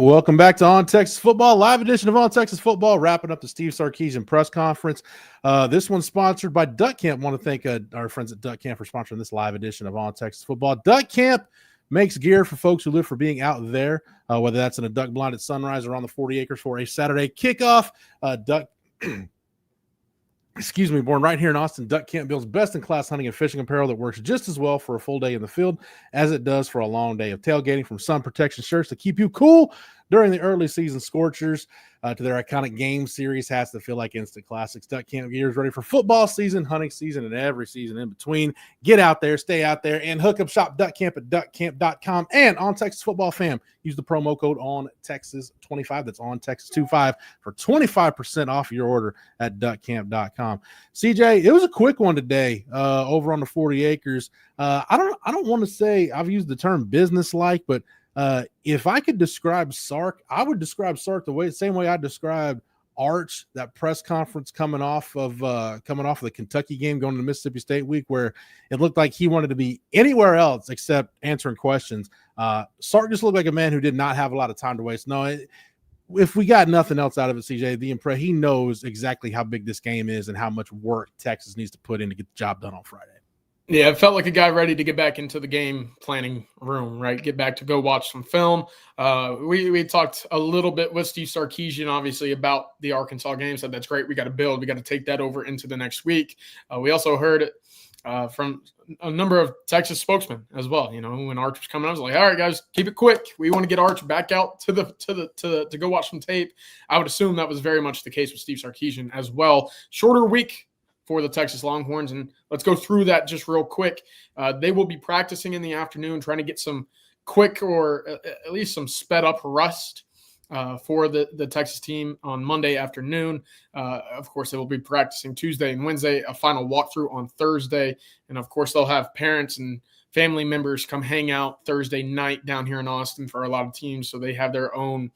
welcome back to On Texas Football, live edition of On Texas Football, wrapping up the Steve Sarkisian press conference. This one's sponsored by Duck Camp. Want to thank our friends at Duck Camp for sponsoring this live edition of On Texas Football. Duck Camp makes gear for folks who live for being out there, whether that's in a duck blind at sunrise or on the 40 acres for a Saturday kickoff. Born right here in Austin, Duck Camp builds best-in-class hunting and fishing apparel that works just as well for a full day in the field as it does for a long day of tailgating, from sun protection shirts to keep you cool during the early season scorchers to their iconic game series hats that feel like instant classics. Duck Camp gear is ready for football season, hunting season, and every season in between. Get out there, stay out there, and hook up shop Duck Camp at duckcamp.com. And On Texas Football fam, use the promo code ONTexas25, that's ONTexas25, for 25% off your order at duckcamp.com. CJ, it was a quick one today over on the 40 acres. I don't want to say I've used the term business-like, but if I could describe Sark, I would describe Sark the same way I described Arch, that press conference coming off of the Kentucky game, going to Mississippi State week, where it looked like he wanted to be anywhere else except answering questions. Sark just looked like a man who did not have a lot of time to waste. No, if we got nothing else out of it, CJ, he knows exactly how big this game is and how much work Texas needs to put in to get the job done on Friday. Yeah, it felt like a guy ready to get back into the game planning room, right? Get back to go watch some film. We talked a little bit with Steve Sarkisian, obviously, about the Arkansas game. Said that's great. We got to build. We got to take that over into the next week. We also heard it from a number of Texas spokesmen as well. You know, when Arch was coming, I was like, all right, guys, keep it quick. We want to get Arch back out to go watch some tape. I would assume that was very much the case with Steve Sarkisian as well. Shorter week for the Texas Longhorns, and let's go through that just real quick. They will be practicing in the afternoon, trying to get some quick or at least some sped up rust for the Texas team on Monday afternoon. Of course, they will be practicing Tuesday and Wednesday, a final walkthrough on Thursday, and of course they'll have parents and family members come hang out Thursday night down here in Austin for a lot of teams, so they have their own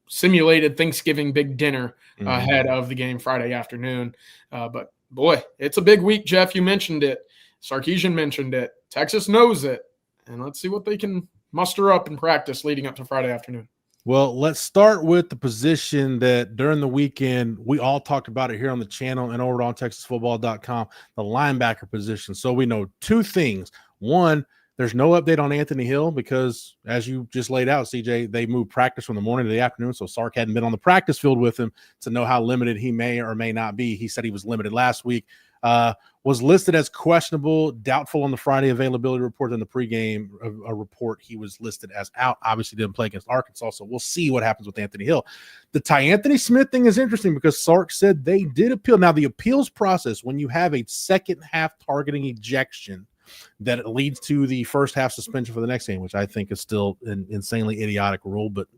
simulated Thanksgiving big dinner ahead of the game Friday afternoon. But boy, it's a big week, Jeff. You mentioned it. Sarkisian mentioned it. Texas knows it. And let's see what they can muster up in practice leading up to Friday afternoon. Well, let's start with the position that during the weekend, we all talked about it here on the channel and over on TexasFootball.com, the linebacker position. So we know two things. One, there's no update on Anthony Hill because, as you just laid out, CJ, they moved practice from the morning to the afternoon, so Sark hadn't been on the practice field with him to know how limited he may or may not be. He said he was limited last week, was listed as questionable, doubtful on the Friday availability report. In the pregame report, he was listed as out. Obviously didn't play against Arkansas, so we'll see what happens with Anthony Hill. The Anthony Smith thing is interesting because Sark said they did appeal. Now, the appeals process, when you have a second half targeting ejection, that it leads to the first half suspension for the next game, which I think is still an insanely idiotic rule, but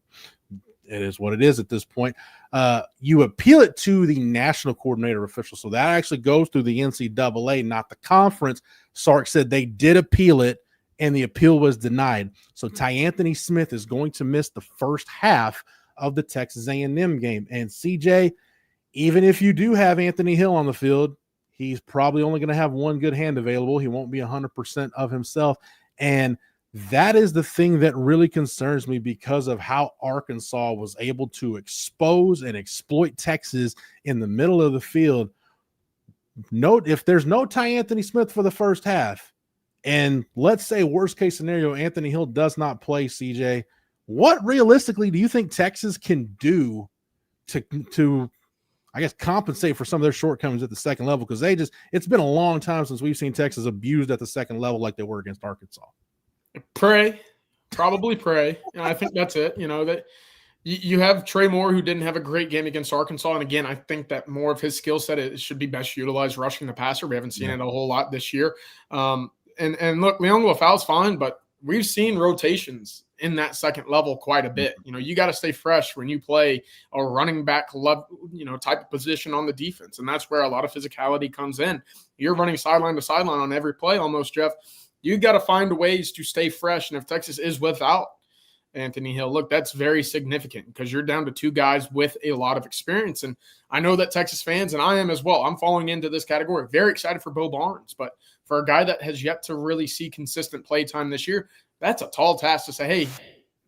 it is what it is at this point. You appeal it to the national coordinator official. So that actually goes through the NCAA, not the conference. Sark said they did appeal it, and the appeal was denied. So Anthony Smith is going to miss the first half of the Texas A&M game. And CJ, even if you do have Anthony Hill on the field, he's probably only going to have one good hand available. He won't be 100% of himself. And that is the thing that really concerns me because of how Arkansas was able to expose and exploit Texas in the middle of the field. Note, if there's no Anthony Smith for the first half, and let's say worst case scenario, Anthony Hill does not play, CJ, what realistically do you think Texas can do to I guess, compensate for some of their shortcomings at the second level? Because it's been a long time since we've seen Texas abused at the second level like they were against Arkansas. Probably pray. And I think that's it. You know, that you have Trey Moore, who didn't have a great game against Arkansas. And again, I think that more of his skill set, it should be best utilized rushing the passer. We haven't seen it a whole lot this year. And look, Leon Lafau's fine, but we've seen rotations in that second level quite a bit. You know, you got to stay fresh when you play a running back type of position on the defense. And that's where a lot of physicality comes in. You're running sideline to sideline on every play almost, Jeff. You got to find ways to stay fresh. And if Texas is without Anthony Hill, look, that's very significant because you're down to two guys with a lot of experience. And I know that Texas fans, and I am as well, I'm falling into this category, very excited for Bo Barnes. But for a guy that has yet to really see consistent play time this year, that's a tall task to say, hey,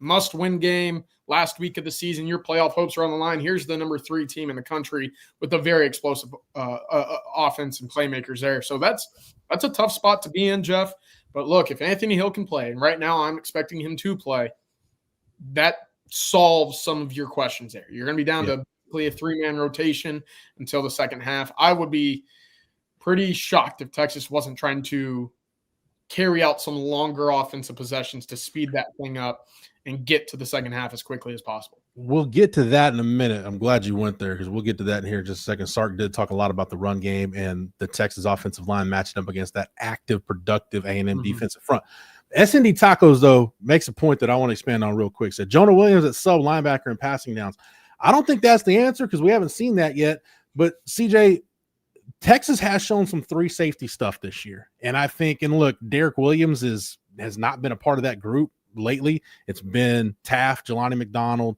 must-win game last week of the season. Your playoff hopes are on the line. Here's the number 3 team in the country with a very explosive offense and playmakers there. So that's a tough spot to be in, Jeff. But look, if Anthony Hill can play, and right now I'm expecting him to play, that solves some of your questions there. You're going to be down to a 3-man rotation until the second half. I would be pretty shocked if Texas wasn't trying to carry out some longer offensive possessions to speed that thing up and get to the second half as quickly as possible. We'll get to that in a minute. I'm glad you went there because we'll get to that in here in just a second. Sark did talk a lot about the run game and the Texas offensive line matching up against that active, productive A&M defensive front. SND Tacos, though, makes a point that I want to expand on real quick. Said Jonah Williams at sub linebacker and passing downs. I don't think that's the answer because we haven't seen that yet. But, CJ, Texas has shown some 3 safety stuff this year. And I think, and look, Derek Williams has not been a part of that group lately. It's been Taft, Jelani McDonald,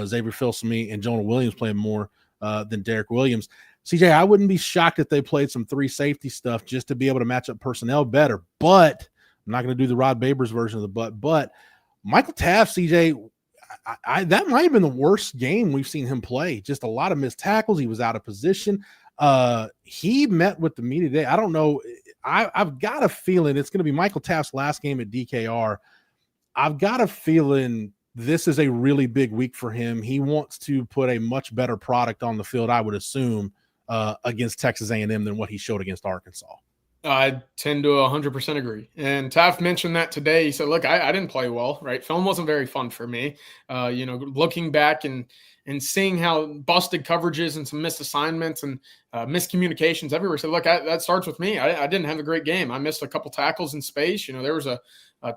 Xavier Filsaime, and Jonah Williams playing more than Derek Williams. CJ, I wouldn't be shocked if they played some 3 safety stuff just to be able to match up personnel better. But I'm not going to do the Rod Babers version of the but Michael Taft, CJ, that might have been the worst game we've seen him play. Just a lot of missed tackles. He was out of position. He met with the media today. I don't know. I've got a feeling it's going to be Michael Taft's last game at DKR. I've got a feeling this is a really big week for him. He wants to put a much better product on the field, I would assume, against Texas A&M than what he showed against Arkansas. I tend to 100% agree. And Taft mentioned that today. He said, look, I didn't play well, right? Film wasn't very fun for me. Looking back and seeing how busted coverages and some missed assignments and miscommunications everywhere. So look, that starts with me. I didn't have a great game. I missed a couple tackles in space. There was a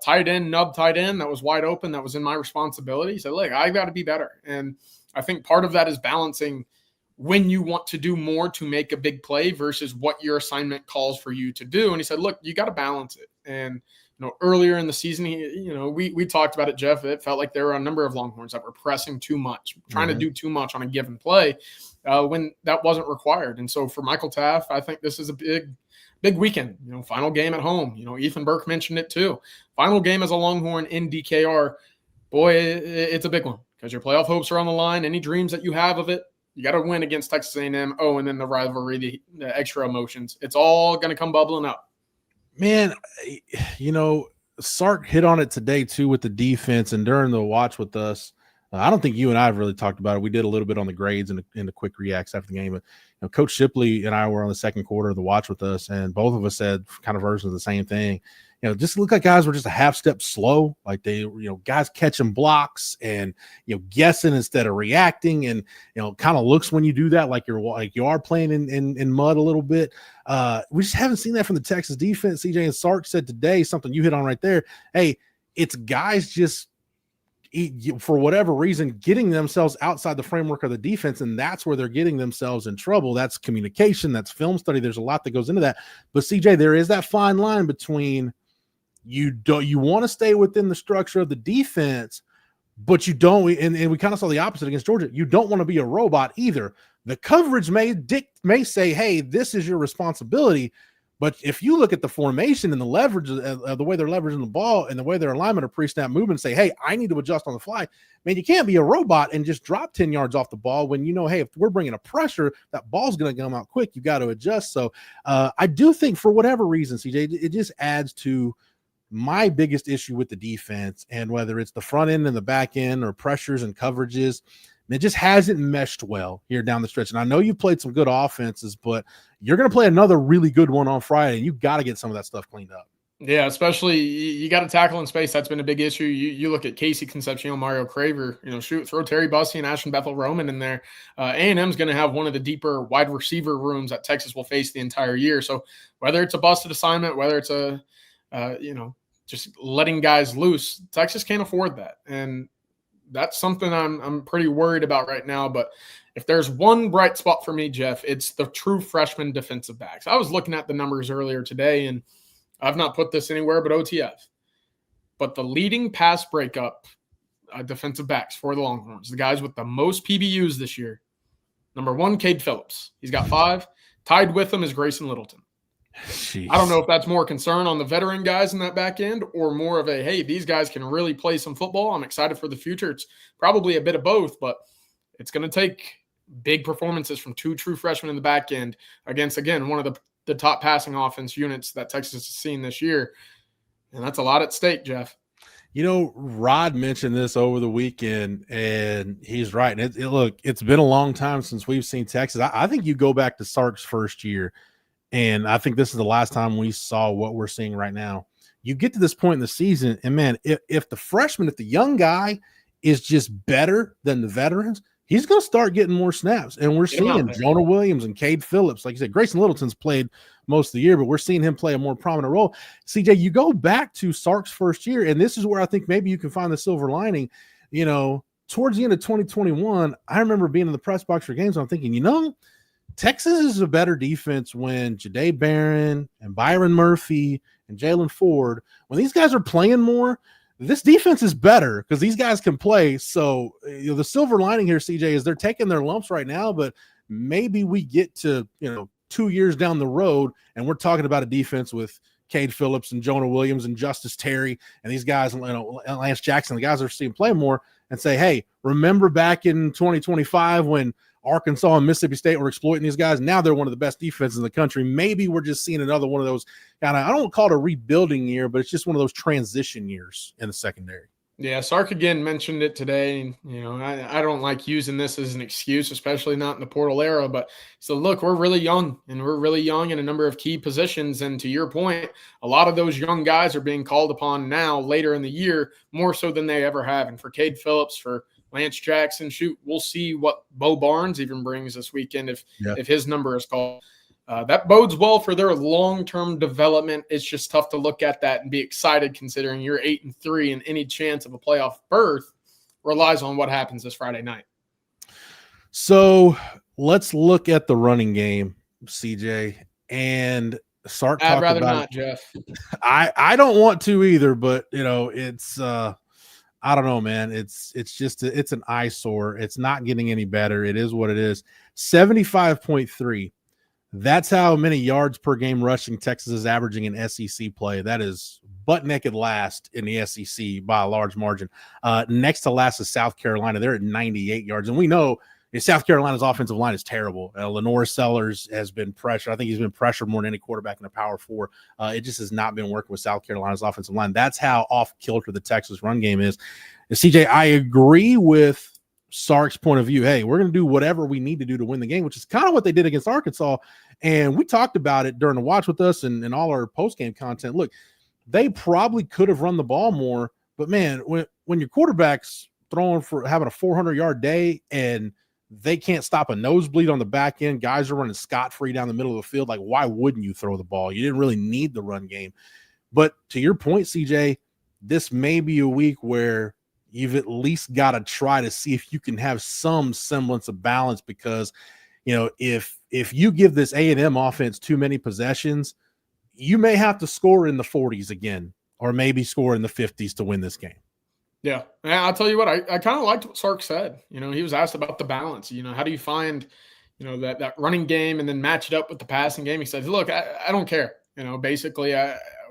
tight end, nub tight end that was wide open. That was in my responsibility. He said, look, I got to be better. And I think part of that is balancing when you want to do more to make a big play versus what your assignment calls for you to do. And he said, look, you got to balance it. And, earlier in the season, we talked about it, Jeff. It felt like there were a number of Longhorns that were pressing too much, trying to do too much on a given play when that wasn't required. And so for Michael Taft, I think this is a big weekend, final game at home. Ethan Burke mentioned it too. Final game as a Longhorn in DKR. Boy, it's a big one because your playoff hopes are on the line. Any dreams that you have of it, you got to win against Texas A&M. Oh, and then the rivalry, the extra emotions. It's all going to come bubbling up. Man, Sark hit on it today, too, with the defense and during the watch with us. I don't think you and I have really talked about it. We did a little bit on the grades and the quick reacts after the game. But Coach Shipley and I were on the second quarter of the watch with us, and both of us said kind of versions of the same thing. Just look like guys were just a half step slow, like they, guys catching blocks and guessing instead of reacting, and kind of looks when you do that like you are playing in mud a little bit. We just haven't seen that from the Texas defense. CJ and Sark said today something you hit on right there. Hey, it's guys just for whatever reason getting themselves outside the framework of the defense, and that's where they're getting themselves in trouble. That's communication, that's film study. There's a lot that goes into that. But CJ, there is that fine line between you want to stay within the structure of the defense, but you don't, and we kind of saw the opposite against Georgia. You don't want to be a robot either. The coverage may say, hey, this is your responsibility. But if you look at the formation and the leverage, the way they're leveraging the ball and the way their alignment of pre-snap movement, say, hey, I need to adjust on the fly. Man, you can't be a robot and just drop 10 yards off the ball when hey, if we're bringing a pressure, that ball's going to come out quick. You got to adjust. So I do think for whatever reason, CJ, it just adds to my biggest issue with the defense, and whether it's the front end and the back end or pressures and coverages, it just hasn't meshed well here down the stretch. And I know you've played some good offenses, but you're going to play another really good one on Friday, and you've got to get some of that stuff cleaned up. Yeah, especially you got to tackle in space. That's been a big issue. You look at Casey Concepcion, Mario Craver, throw Terry Bussey and Ashton Bethel Roman in there. A&M is going to have one of the deeper wide receiver rooms that Texas will face the entire year. So whether it's a busted assignment, whether it's just letting guys loose, Texas can't afford that. And that's something I'm pretty worried about right now. But if there's one bright spot for me, Jeff, it's the true freshman defensive backs. I was looking at the numbers earlier today, and I've not put this anywhere but OTF. But the leading pass breakup defensive backs for the Longhorns, the guys with the most PBUs this year, number 1, Cade Phillips. He's got 5. Tied with him is Grayson Littleton. Jeez. I don't know if that's more concern on the veteran guys in that back end or more of a, hey, these guys can really play some football. I'm excited for the future. It's probably a bit of both, but it's going to take big performances from 2 true freshmen in the back end against, again, one of the top passing offense units that Texas has seen this year. And that's a lot at stake, Jeff. You know, Rod mentioned this over the weekend, and he's right. And look, it's been a long time since we've seen Texas. I think you go back to Sark's first year, and I think this is the last time we saw what we're seeing right now. You get to this point in the season, and man, if the freshman, if the young guy is just better than the veterans, he's going to start getting more snaps. And we're seeing Jonah Williams and Cade Phillips. Like you said, Grayson Littleton's played most of the year, but we're seeing him play a more prominent role. CJ, you go back to Sark's first year, and this is where I think maybe you can find the silver lining. You know, towards the end of 2021, I remember being in the press box for games, and I'm thinking, you know, Texas is a better defense when Jahdae Barron and Byron Murphy and Jalen Ford, when these guys are playing more, this defense is better because these guys can play. So, you know, the silver lining here, CJ, is they're taking their lumps right now, but maybe we get to, 2 years down the road and we're talking about a defense with Cade Phillips and Jonah Williams and Justice Terry and these guys, Lance Jackson, the guys are seeing play more, and say, hey, remember back in 2025 when Arkansas and Mississippi State were exploiting these guys? Now they're one of the best defenses in the country. Maybe we're just seeing another one of those kind of, I don't call it a rebuilding year, but it's just one of those transition years in the secondary. Yeah, Sark again mentioned it today. I don't like using this as an excuse, especially not in the portal era. But so look, we're really young, and we're really young in a number of key positions. And to your point, a lot of those young guys are being called upon now later in the year, more so than they ever have. And for Cade Phillips, for Lance Jackson, we'll see what Bo Barnes even brings this weekend if his number is called. That bodes well for their long-term development. It's just tough to look at that and be excited considering you're 8-3 and any chance of a playoff berth relies on what happens this Friday night. So let's look at the running game, CJ, and Sark. I'd rather not, Jeff. I don't want to either, but it's I don't know, man. It's an eyesore. It's not getting any better. It is what it is. 75.3. That's how many yards per game rushing Texas is averaging in SEC play. That is butt naked last in the SEC by a large margin. Next to last is South Carolina. They're at 98 yards. And we know South Carolina's offensive line is terrible. Lenore Sellers has been pressured. I think he's been pressured more than any quarterback in the Power Four. It just has not been working with South Carolina's offensive line. That's how off kilter the Texas run game is. And CJ, I agree with Sark's point of view. Hey, we're going to do whatever we need to do to win the game, which is kind of what they did against Arkansas. And we talked about it during the watch with us and all our post-game content. Look, they probably could have run the ball more, but man, when your quarterback's throwing for having a 400-yard day and they can't stop a nosebleed on the back end, guys are running scot-free down the middle of the field, like why wouldn't you throw the ball? You didn't really need the run game. But to your point, CJ, this may be a week where you've at least got to try to see if you can have some semblance of balance, because if you give this A&M offense too many possessions, you may have to score in the 40s again, or maybe score in the 50s to win this game. Yeah. And I'll tell you what, I kind of liked what Sark said. He was asked about the balance. How do you find, that running game and then match it up with the passing game? He said, look, I don't care. Basically,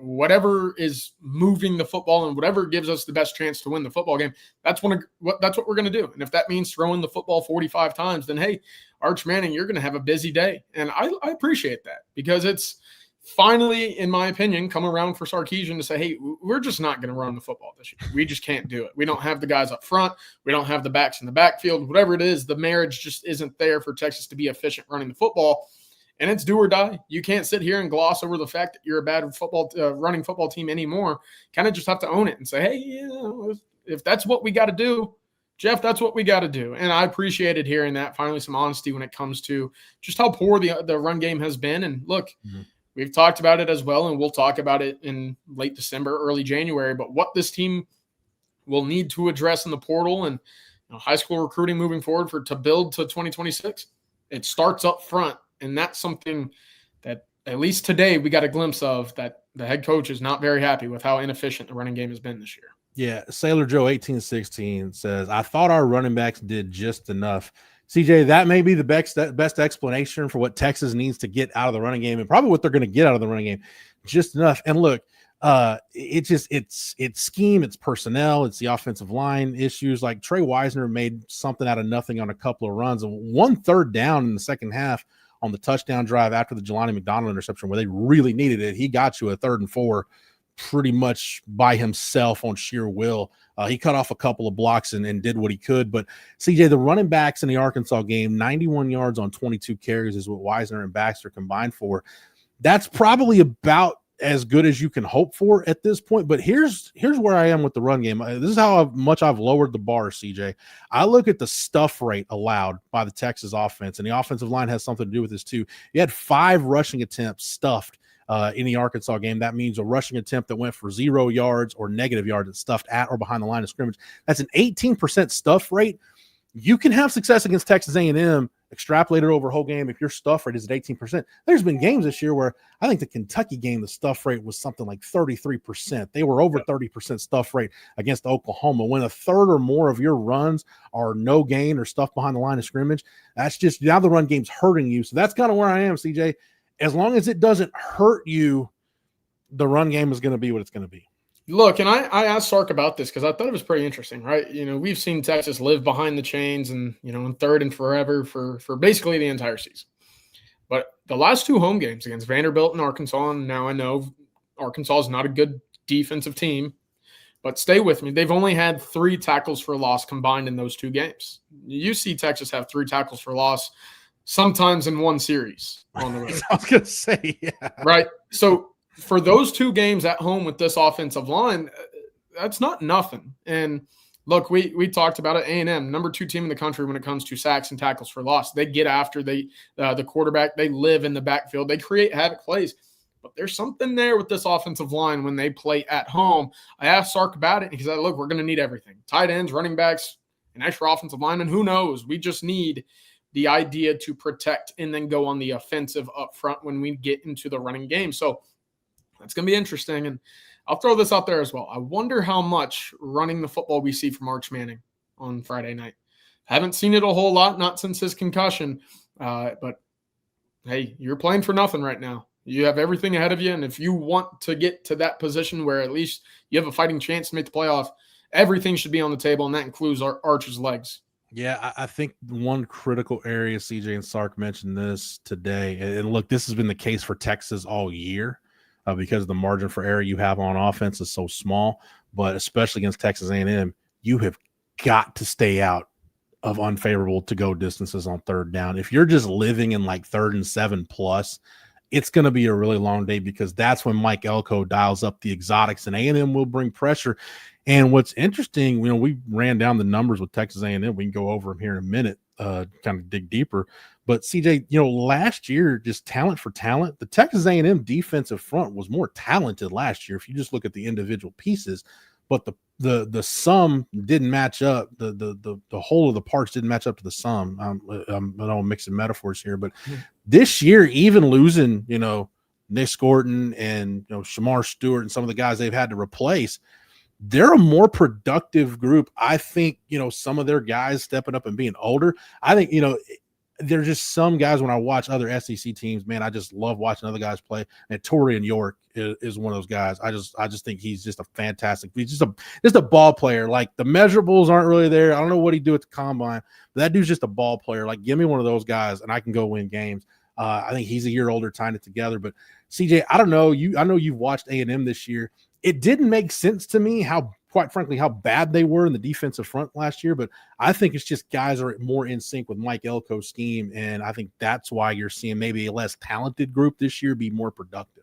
whatever is moving the football and whatever gives us the best chance to win the football game, that's what we're going to do. And if that means throwing the football 45 times, then, hey, Arch Manning, you're going to have a busy day. And I appreciate that, because it's finally, in my opinion, come around for Sarkeesian to say, hey, we're just not going to run the football this year. We just can't do it. We don't have the guys up front. We don't have the backs in the backfield. Whatever it is, the marriage just isn't there for Texas to be efficient running the football. And it's do or die. You can't sit here and gloss over the fact that you're a bad running football team anymore. Kind of just have to own it and say, hey, if that's what we got to do, Jeff, that's what we got to do. And I appreciated hearing that, finally some honesty when it comes to just how poor the run game has been. And look, we've talked about it as well, and we'll talk about it in late December, early January. But what this team will need to address in the portal and high school recruiting moving forward to build to 2026, it starts up front. And that's something that at least today we got a glimpse of, that the head coach is not very happy with how inefficient the running game has been this year. Yeah, Sailor Joe 1816 says, I thought our running backs did just enough. CJ, that may be the best explanation for what Texas needs to get out of the running game, and probably what they're going to get out of the running game. Just enough. And look, it's scheme, it's personnel, it's the offensive line issues. Like Trey Wisner made something out of nothing on a couple of runs, and 1 third down in the second half on the touchdown drive after the Jelani McDonald interception, where they really needed it. He got you a 3rd and 4 pretty much by himself on sheer will. He cut off a couple of blocks and did what he could. But CJ, the running backs in the Arkansas game, 91 yards on 22 carries is what Wisner and Baxter combined for. That's probably about as good as you can hope for at this point. But here's where I am with the run game. This is how much I've lowered the bar, CJ. I look at the stuff rate allowed by the Texas offense, and the offensive line has something to do with this too. You had 5 rushing attempts stuffed in the Arkansas game. That means a rushing attempt that went for 0 yards or negative yards that's stuffed at or behind the line of scrimmage. That's an 18% stuff rate. You can have success against Texas A&M, extrapolated over a whole game if your stuff rate is at 18%. There's been games this year where I think the Kentucky game, the stuff rate was something like 33%. They were over 30% stuff rate against Oklahoma. When a third or more of your runs are no gain or stuff behind the line of scrimmage, that's just now the run game's hurting you. So that's kind of where I am, CJ. As long as it doesn't hurt you, the run game is going to be what it's going to be. Look, and I asked Sark about this because I thought it was pretty interesting, right? We've seen Texas live behind the chains and, in third and forever for basically the entire season. But the last 2 home games against Vanderbilt and Arkansas, and now I know Arkansas is not a good defensive team, but stay with me. They've only had 3 tackles for loss combined in those 2 games. You see Texas have 3 tackles for loss sometimes in one series on the road. I was going to say, yeah. Right. So for those 2 games at home with this offensive line, that's not nothing. And look, we talked about it. A&M, number 2 team in the country when it comes to sacks and tackles for loss. They get after the quarterback. They live in the backfield. They create havoc plays. But there's something there with this offensive line when they play at home. I asked Sark about it, and he said, look, we're going to need everything. Tight ends, running backs, an extra offensive lineman. Who knows? We just need the idea to protect and then go on the offensive up front when we get into the running game. So that's going to be interesting. And I'll throw this out there as well. I wonder how much running the football we see from Arch Manning on Friday night. Haven't seen it a whole lot, not since his concussion. But, hey, you're playing for nothing right now. You have everything ahead of you. And if you want to get to that position where at least you have a fighting chance to make the playoff, everything should be on the table, and that includes Arch's legs. Yeah, I think one critical area, CJ and Sark mentioned this today, and look, this has been the case for Texas all year because the margin for error you have on offense is so small, but especially against Texas A&M, you have got to stay out of unfavorable to-go distances on 3rd down. If you're just living in like 3rd and 7 plus, it's going to be a really long day because that's when Mike Elko dials up the exotics, and A&M will bring pressure. And what's interesting, we ran down the numbers with Texas A&M. We can go over them here in a minute, kind of dig deeper. But CJ, last year, just talent for talent, the Texas A&M defensive front was more talented last year if you just look at the individual pieces. But the sum didn't match up. The whole of the parts didn't match up to the sum. I'm mixing metaphors here, but this year, even losing, Nick Scorton and Shamar Stewart and some of the guys they've had to replace, they're a more productive group. I think, some of their guys stepping up and being older. I think, there's just some guys when I watch other SEC teams, man, I just love watching other guys play. And Torian York is one of those guys. I just think he's just a fantastic. He's just a ball player. Like the measurables aren't really there. I don't know what he do at the combine, but that dude's just a ball player. Like give me one of those guys and I can go win games. I think he's a year older, tying it together. But CJ, I don't know. I know you've watched A&M this year. It didn't make sense to me quite frankly, how bad they were in the defensive front last year. But I think it's just guys are more in sync with Mike Elko's scheme. And I think that's why you're seeing maybe a less talented group this year be more productive.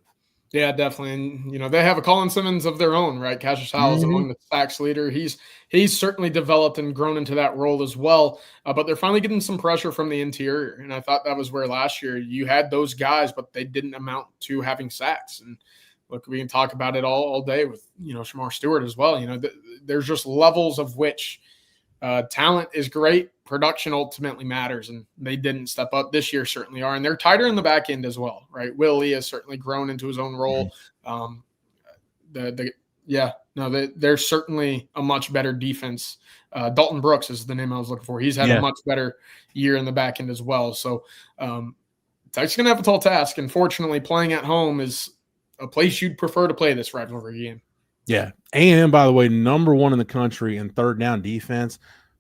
Yeah, definitely. And, they have a Colin Simmons of their own, right? Cassius Howell is among the sacks leader. He's certainly developed and grown into that role as well. But they're finally getting some pressure from the interior. And I thought that was where last year you had those guys, but they didn't amount to having sacks. And look, we can talk about it all day with, Shamar Stewart as well. There's just levels of which talent is great. Production ultimately matters, and they didn't step up this year, certainly are. And they're tighter in the back end as well, right? Will Lee has certainly grown into his own role. The Yeah, no, they're certainly a much better defense. Dalton Brooks is the name I was looking for. He's had a much better year in the back end as well. So Texas going to have a tall task. Unfortunately, playing at home is a place you'd prefer to play this rivalry game. Yeah. A&M, by the way, number 1 in the country in third down defense.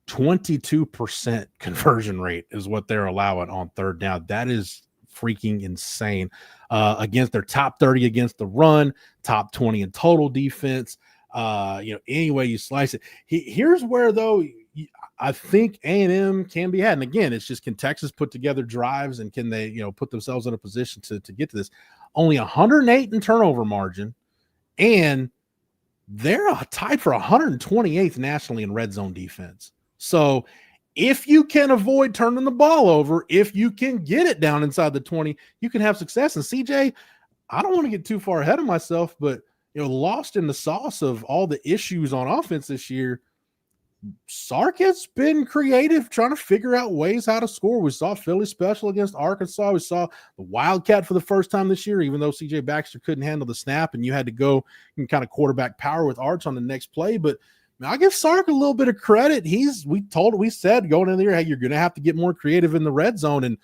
22% conversion rate is what they're allowing on third down. That is freaking insane. Against their top 30 against the run, top 20 in total defense. Any way you slice it. Here's where, though, I think A&M can be had. And again, it's just, can Texas put together drives and can they, put themselves in a position to get to this? Only 108 in turnover margin, and they're tied for 128th nationally in red zone defense. So if you can avoid turning the ball over, if you can get it down inside the 20, you can have success. And CJ, I don't want to get too far ahead of myself, but lost in the sauce of all the issues on offense this year, Sark has been creative trying to figure out ways how to score. We saw Philly special against Arkansas. We saw the Wildcat for the first time this year, even though CJ Baxter couldn't handle the snap and you had to go and kind of quarterback power with Arch on the next play. But I'll give Sark a little bit of credit. We said going in the year, hey, you're going to have to get more creative in the red zone. And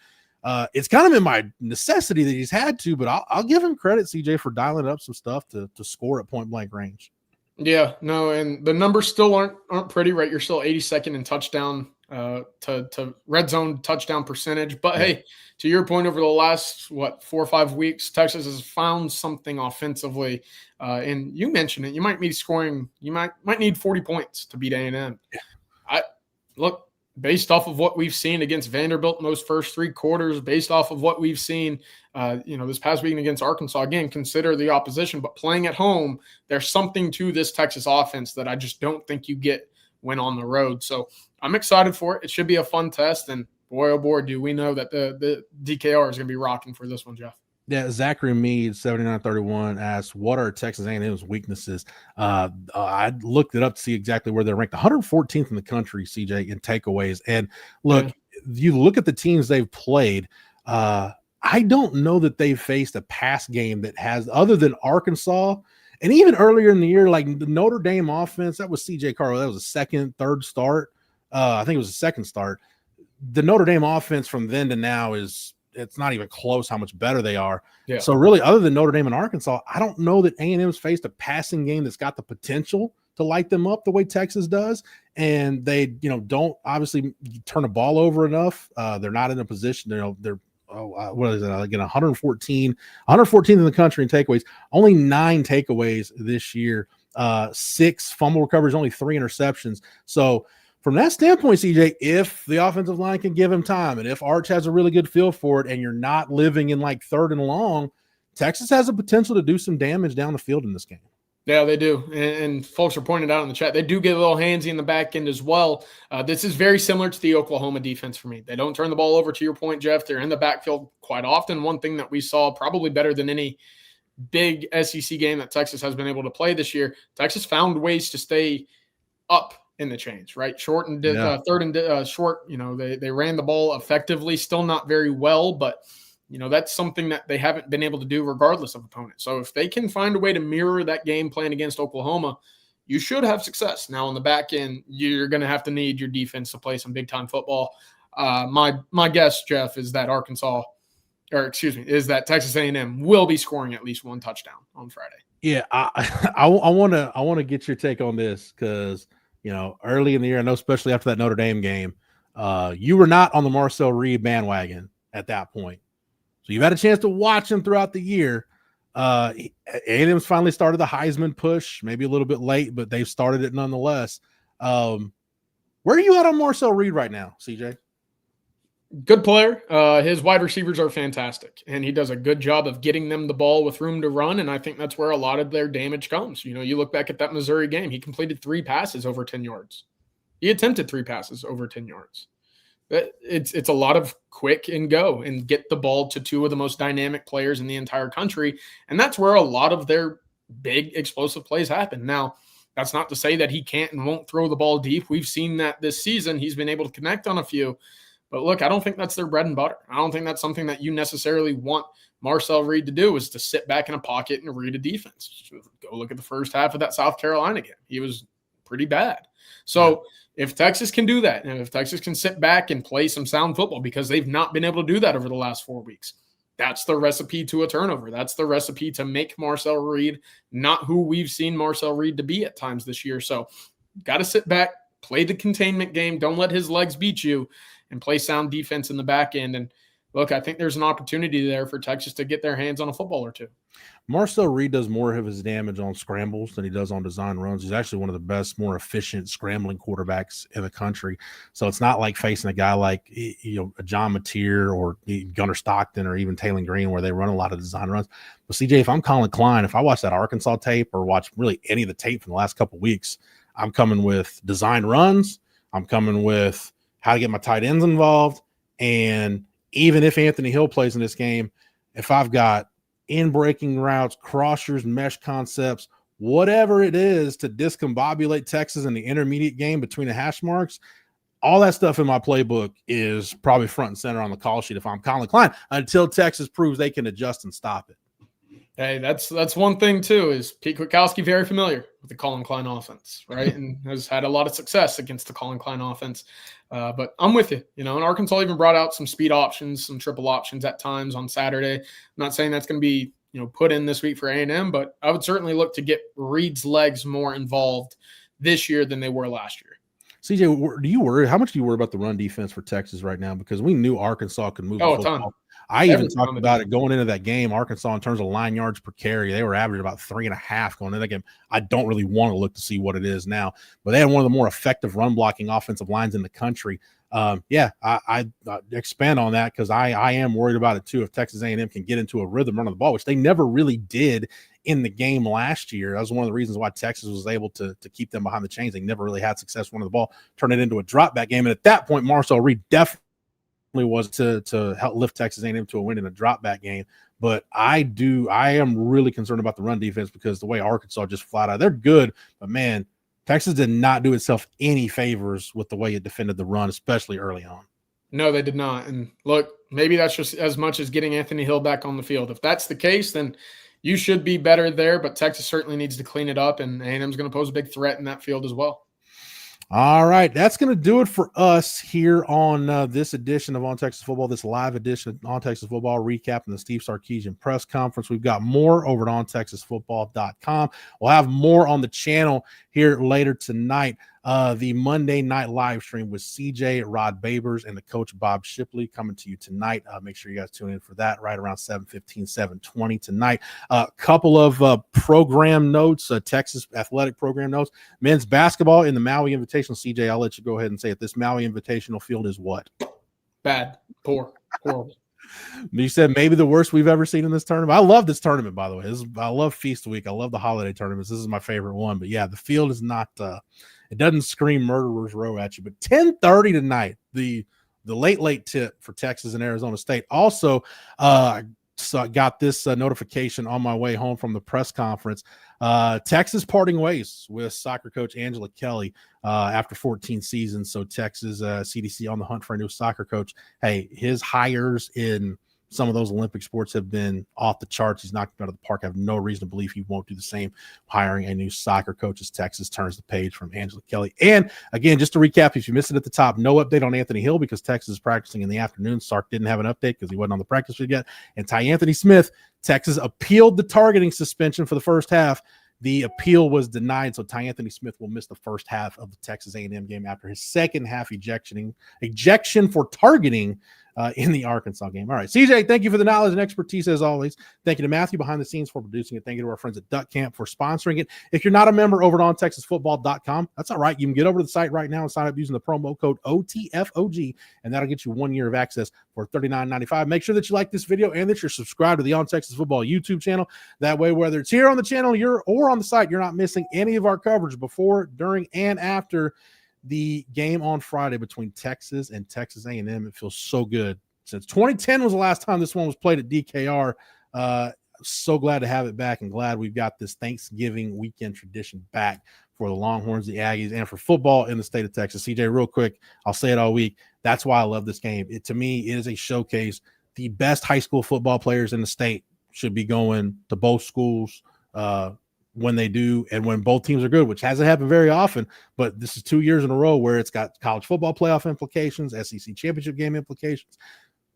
it's kind of in my necessity that he's had to, but I'll give him credit, CJ, for dialing up some stuff to score at point blank range. Yeah, no, and the numbers still aren't pretty, right? You're still 82nd in touchdown to red zone touchdown percentage. But hey, to your point, over the last 4 or 5 weeks, Texas has found something offensively. And you mentioned it. You might be scoring. You might need 40 points to beat A&M. Look, based off of what we've seen against Vanderbilt in those first 3 quarters, based off of what we've seen, this past weekend against Arkansas, again, consider the opposition, but playing at home, there's something to this Texas offense that I just don't think you get when on the road. So I'm excited for it. It should be a fun test. And boy, oh boy, do we know that the DKR is going to be rocking for this one, Jeff. Yeah, Zachary Mead, 7931, asked, what are Texas A&M's weaknesses? I looked it up to see exactly where they're ranked. 114th in the country, CJ, in takeaways. And look, you look at the teams they've played, I don't know that they've faced a pass game that has, other than Arkansas, and even earlier in the year, like the Notre Dame offense, that was CJ Carroll. That was a second, third start. I think it was a second start. The Notre Dame offense from then to now it's not even close how much better they are. Yeah. So really, other than Notre Dame and Arkansas, I don't know that A&M's faced a passing game that's got the potential to light them up the way Texas does. And they, don't obviously turn the ball over enough. They're not in a position, they're what is it? Again, 114th in the country in takeaways, only 9 takeaways this year, 6 fumble recoveries, only 3 interceptions. So from that standpoint, CJ, if the offensive line can give him time and if Arch has a really good feel for it and you're not living in like third and long, Texas has a potential to do some damage down the field in this game. Yeah, they do. And folks are pointing out in the chat, they do get a little handsy in the back end as well. This is very similar to the Oklahoma defense for me. They don't turn the ball over, to your point, Jeff. They're in the backfield quite often. One thing that we saw probably better than any big SEC game that Texas has been able to play this year, Texas found ways to stay up in the chains, right? Short and third and short, they ran the ball effectively, still not very well, but that's something that they haven't been able to do regardless of opponent. So if they can find a way to mirror that game plan against Oklahoma, you should have success. Now on the back end, you're going to have to need your defense to play some big time football. My guess, Jeff, is that Texas A&M will be scoring at least 1 touchdown on Friday. Yeah, I want to get your take on this because early in the year, I know especially after that Notre Dame game, you were not on the Marcel Reed bandwagon at that point. So you've had a chance to watch him throughout the year. A&M's finally started the Heisman push, maybe a little bit late, but they've started it nonetheless. Where are you at on Marcel Reed right now, CJ? Good player. His wide receivers are fantastic, and he does a good job of getting them the ball with room to run, and I think that's where a lot of their damage comes. You look back at that Missouri game, he completed 3 passes over 10 yards. He attempted 3 passes over 10 yards. It's a lot of quick and go and get the ball to 2 of the most dynamic players in the entire country. And that's where a lot of their big explosive plays happen. Now, that's not to say that he can't and won't throw the ball deep. We've seen that this season. He's been able to connect on a few. But look, I don't think that's their bread and butter. I don't think that's something that you necessarily want Marcel Reed to do, is to sit back in a pocket and read a defense. Go look at the first half of that South Carolina game. He was pretty bad. So if Texas can do that, and if Texas can sit back and play some sound football, because they've not been able to do that over the last 4 weeks, that's the recipe to a turnover. That's the recipe to make Marcel Reed not who we've seen Marcel Reed to be at times this year. So got to sit back, play the containment game. Don't let his legs beat you, and play sound defense in the back end. And look, I think there's an opportunity there for Texas to get their hands on a football or two. Marcel Reed does more of his damage on scrambles than he does on design runs. He's actually one of the best, more efficient scrambling quarterbacks in the country. So it's not like facing a guy like, a John Mateer or Gunnar Stockton or even Taylor Green, where they run a lot of design runs. But CJ, if I'm Colin Klein, if I watch that Arkansas tape or watch really any of the tape from the last couple of weeks, I'm coming with design runs. I'm coming with how to get my tight ends involved. And even if Anthony Hill plays in this game, if I've got in-breaking routes, crossers, mesh concepts, whatever it is to discombobulate Texas in the intermediate game between the hash marks, all that stuff in my playbook is probably front and center on the call sheet if I'm Colin Klein, until Texas proves they can adjust and stop it. Hey, that's one thing too, is Pete Kwiatkowski very familiar with the Colin Klein offense, right? And has had a lot of success against the Colin Klein offense. But I'm with you, and Arkansas even brought out some speed options, some triple options at times on Saturday. I'm not saying that's going to be, put in this week for A&M, but I would certainly look to get Reed's legs more involved this year than they were last year. CJ, do you worry? How much do you worry about the run defense for Texas right now? Because we knew Arkansas could move the football. A ton. I even talked about it going into that game. Arkansas, in terms of line yards per carry, they were averaging about 3.5 going into that game. I don't really want to look to see what it is now, but they had one of the more effective run blocking offensive lines in the country. I expand on that because I am worried about it too. If Texas A&M can get into a rhythm running the ball, which they never really did in the game last year. That was one of the reasons why Texas was able to keep them behind the chains. They never really had success running the ball, turn it into a drop back game. And at that point, Marcel Reed definitely was to help lift Texas A&M to a win in a drop back game. But I am really concerned about the run defense, because the way Arkansas just flat out, they're good, but man, Texas did not do itself any favors with the way it defended the run, especially early on. No, they did not. And look, maybe that's just as much as getting Anthony Hill back on the field. If that's the case, then you should be better there, but Texas certainly needs to clean it up, and A&M is going to pose a big threat in that field as well. All right, that's going to do it for us here on this edition of On Texas Football, this live edition of On Texas Football, recapping the Steve Sarkisian press conference. We've got more over at ontexasfootball.com. We'll have more on the channel here later tonight. The Monday night live stream with CJ, Rod Babers, and the coach Bob Shipley coming to you tonight. Make sure you guys tune in for that right around 7:15, 7:20 tonight. A couple of program notes, Texas athletic program notes. Men's basketball in the Maui Invitational. CJ, I'll let you go ahead and say it. This Maui Invitational field is what? Bad, poor, horrible. You said maybe the worst we've ever seen in this tournament. I love this tournament, by the way. I love Feast Week. I love the holiday tournaments. This is my favorite one. But yeah, the field is not it doesn't scream murderer's row at you. But 10:30 tonight, the late tip for Texas and Arizona State. Also, so I got this notification on my way home from the press conference. Texas parting ways with soccer coach Angela Kelly after 14 seasons. So Texas CDC on the hunt for a new soccer coach. Hey, his hires in some of those Olympic sports have been off the charts. He's knocked him out of the park. I have no reason to believe he won't do the same, hiring a new soccer coach as Texas turns the page from Angela Kelly. And again, just to recap, if you missed it at the top, no update on Anthony Hill because Texas is practicing in the afternoon. Sark didn't have an update because he wasn't on the practice field yet. And Ty Anthony Smith, Texas appealed the targeting suspension for the first half. The appeal was denied, so Ty Anthony Smith will miss the first half of the Texas A&M game after his second half ejection for targeting in the Arkansas game. All right, CJ, thank you for the knowledge and expertise as always. Thank you to Matthew behind the scenes for producing it. Thank you to our friends at Duck Camp for sponsoring it. If you're not a member over at ontexasfootball.com, that's all right. You can get over to the site right now and sign up using the promo code OTFOG, and that'll get you 1 year of access for $39.95. Make sure that you like this video and that you're subscribed to the On Texas Football YouTube channel. That way, whether it's here on the channel or on the site, you're not missing any of our coverage before, during, and after the game on Friday between Texas and Texas A&M. It feels so good. Since 2010 was the last time this one was played at DKR. So glad to have it back, and glad we've got this Thanksgiving weekend tradition back for the Longhorns, the Aggies, and for football in the state of Texas. CJ, real quick, I'll say it all week. That's why I love this game. To me, it is a showcase. The best high school football players in the state should be going to both schools when they do, and when both teams are good, which hasn't happened very often, but this is 2 years in a row where it's got college football playoff implications, SEC championship game implications.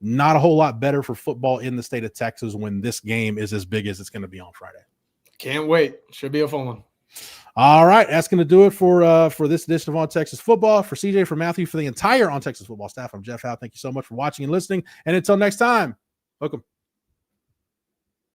Not a whole lot better for football in the state of Texas when this game is as big as it's going to be on Friday. Can't wait. Should be a fun one. All right, that's going to do it for this edition of On Texas Football. For CJ, for Matthew, for the entire On Texas Football staff, I'm Jeff Howe. Thank you so much for watching and listening, and until next time, welcome.